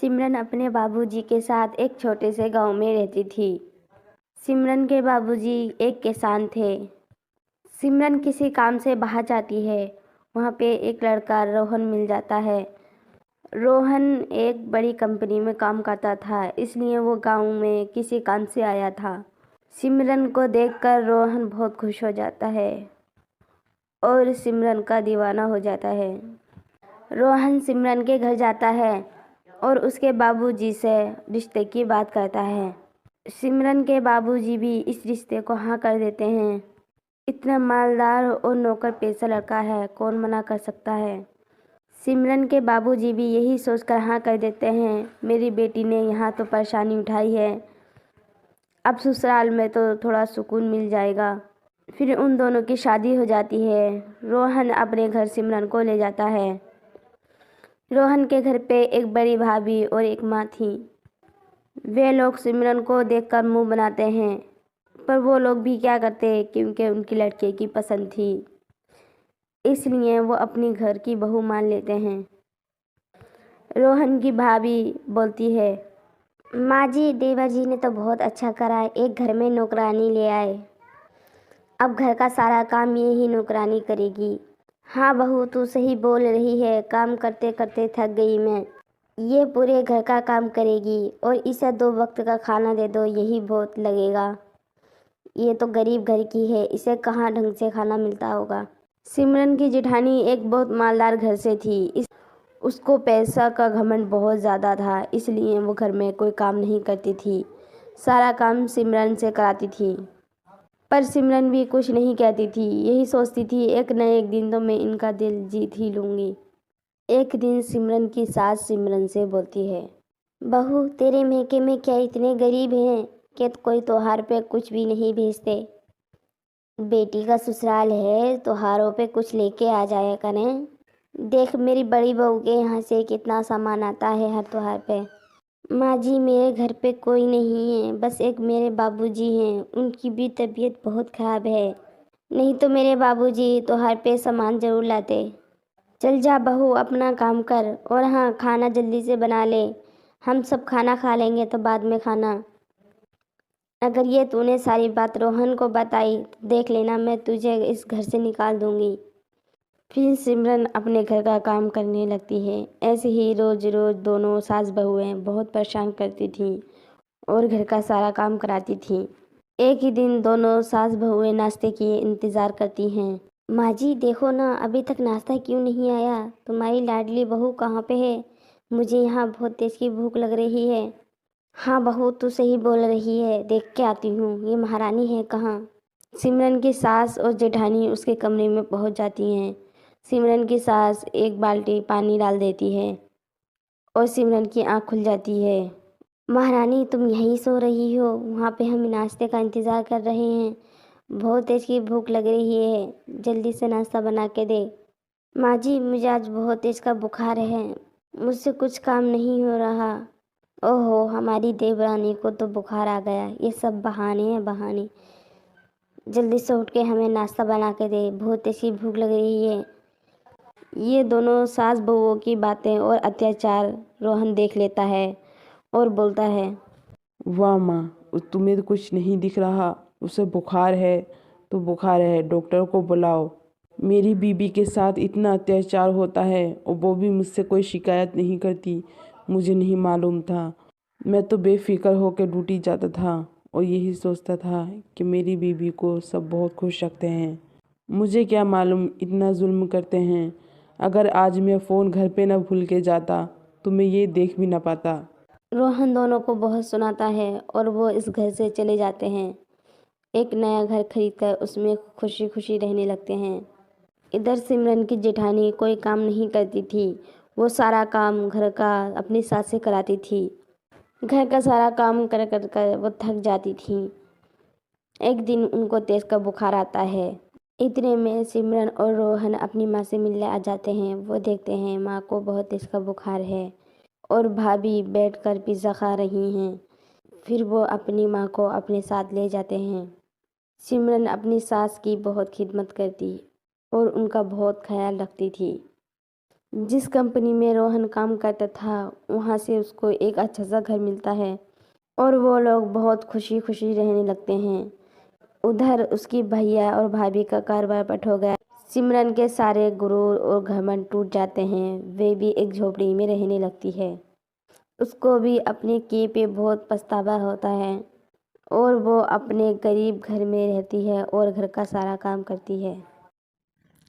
सिमरन अपने बाबूजी के साथ एक छोटे से गांव में रहती थी। सिमरन के बाबूजी एक किसान थे। सिमरन किसी काम से बाहर जाती है। वहाँ पे एक लड़का रोहन मिल जाता है। रोहन एक बड़ी कंपनी में काम करता था, इसलिए वो गांव में किसी काम से आया था। सिमरन को देखकर रोहन बहुत खुश हो जाता है और सिमरन का दीवाना हो जाता है। रोहन सिमरन के घर जाता है और उसके बाबूजी से रिश्ते की बात करता है। सिमरन के बाबूजी भी इस रिश्ते को हाँ कर देते हैं। इतना मालदार और नौकर पेशा लड़का है, कौन मना कर सकता है। सिमरन के बाबूजी भी यही सोचकर हाँ कर देते हैं, मेरी बेटी ने यहाँ तो परेशानी उठाई है, अब ससुराल में तो थोड़ा सुकून मिल जाएगा। फिर उन दोनों की शादी हो जाती है। रोहन अपने घर सिमरन को ले जाता है। रोहन के घर पे एक बड़ी भाभी और एक माँ थी। वे लोग सिमरन को देखकर मुंह बनाते हैं, पर वो लोग भी क्या करते क्योंकि उनकी लड़के की पसंद थी, इसलिए वो अपनी घर की बहू मान लेते हैं। रोहन की भाभी बोलती है, माँ जी, देवर जी ने तो बहुत अच्छा करा, एक घर में नौकरानी ले आए। अब घर का सारा काम ये ही नौकरानी करेगी। हाँ बहू, तू सही बोल रही है, काम करते करते थक गई मैं। ये पूरे घर का काम करेगी और इसे 2 वक्त का खाना दे दो, यही बहुत लगेगा। ये तो गरीब घर की है, इसे कहाँ ढंग से खाना मिलता होगा। सिमरन की जेठानी एक बहुत मालदार घर से थी। उसको पैसा का घमंड बहुत ज़्यादा था, इसलिए वो घर में कोई काम नहीं करती थी, सारा काम सिमरन से कराती थी। पर सिमरन भी कुछ नहीं कहती थी, यही सोचती थी एक न एक दिन तो मैं इनका दिल जीत ही लूँगी। एक दिन सिमरन की सास सिमरन से बोलती है, बहू, तेरे मैके में क्या इतने गरीब हैं कि कोई त्योहार पे कुछ भी नहीं भेजते। बेटी का ससुराल है, त्योहारों पे कुछ लेके आ जाया करें। देख मेरी बड़ी बहू के यहाँ से कितना सामान आता है हर त्योहार पे। माँ जी, मेरे घर पे कोई नहीं है, बस एक मेरे बाबूजी हैं, उनकी भी तबीयत बहुत ख़राब है, नहीं तो मेरे बाबूजी त्योहार पे सामान ज़रूर लाते। चल जा बहू, अपना काम कर, और हाँ, खाना जल्दी से बना ले, हम सब खाना खा लेंगे तो बाद में खाना। अगर ये तूने सारी बात रोहन को बताई तो देख लेना, मैं तुझे इस घर से निकाल दूंगी। फिर सिमरन अपने घर का काम करने लगती है। ऐसे ही रोज रोज दोनों सास बहुएं बहुत परेशान करती थीं और घर का सारा काम कराती थीं। एक ही दिन दोनों सास बहुएं नाश्ते के इंतज़ार करती हैं। माँ जी देखो ना, अभी तक नाश्ता क्यों नहीं आया, तुम्हारी लाडली बहू कहाँ पे है, मुझे यहाँ बहुत तेज़ की भूख लग रही है। हाँ बहू, तू सही बोल रही है, देख के आती हूँ, ये महारानी है कहाँ। सिमरन की सास और जेठानी उसके कमरे में पहुँच जाती हैं। सिमरन की सास एक बाल्टी पानी डाल देती है और सिमरन की आँख खुल जाती है। महारानी, तुम यहीं सो रही हो, वहाँ पे हम नाश्ते का इंतज़ार कर रहे हैं, बहुत तेज़ की भूख लग रही है, जल्दी से नाश्ता बना के दे। माँ जी, मुझे आज बहुत तेज़ का बुखार है, मुझसे कुछ काम नहीं हो रहा। ओहो, हमारी देवरानी को तो बुखार आ गया, ये सब बहाने हैं बहाने। जल्दी से उठ के हमें नाश्ता बना के दे, बहुत तेज़ की भूख लग रही है। ये दोनों सास बहुओं की बातें और अत्याचार रोहन देख लेता है और बोलता है, वाह माँ, तुम्हें तो कुछ नहीं दिख रहा, उसे बुखार है तो बुखार है, डॉक्टर को बुलाओ। मेरी बीबी के साथ इतना अत्याचार होता है और वो भी मुझसे कोई शिकायत नहीं करती, मुझे नहीं मालूम था। मैं तो बेफिक्र होकर ड्यूटी जाता था और यही सोचता था कि मेरी बीबी को सब बहुत खुश रखते हैं। मुझे क्या मालूम इतना जुल्म करते हैं। अगर आज मैं फ़ोन घर पे न भूल के जाता तो मैं ये देख भी ना पाता। रोहन दोनों को बहुत सुनाता है और वो इस घर से चले जाते हैं। एक नया घर खरीदकर उसमें खुशी खुशी रहने लगते हैं। इधर सिमरन की जेठानी कोई काम नहीं करती थी, वो सारा काम घर का अपनी सास से कराती थी। घर का सारा काम कर कर कर वो थक जाती थी। एक दिन उनको तेज का बुखार आता है। इतने में सिमरन और रोहन अपनी माँ से मिलने आ जाते हैं। वो देखते हैं माँ को बहुत तेज का बुखार है और भाभी बैठकर पिज़्ज़ा खा रही हैं। फिर वो अपनी माँ को अपने साथ ले जाते हैं। सिमरन अपनी सास की बहुत खिदमत करती और उनका बहुत ख्याल रखती थी। जिस कंपनी में रोहन काम करता था वहाँ से उसको एक अच्छा सा घर मिलता है और वो लोग बहुत खुशी खुशी रहने लगते हैं। उधर उसकी भैया और भाभी का कारोबार पट हो गया। सिमरन के सारे गुरूर और घमंड टूट जाते हैं। वे भी एक झोपड़ी में रहने लगती है। उसको भी अपने किए पे बहुत पछतावा होता है और वो अपने गरीब घर में रहती है और घर का सारा काम करती है।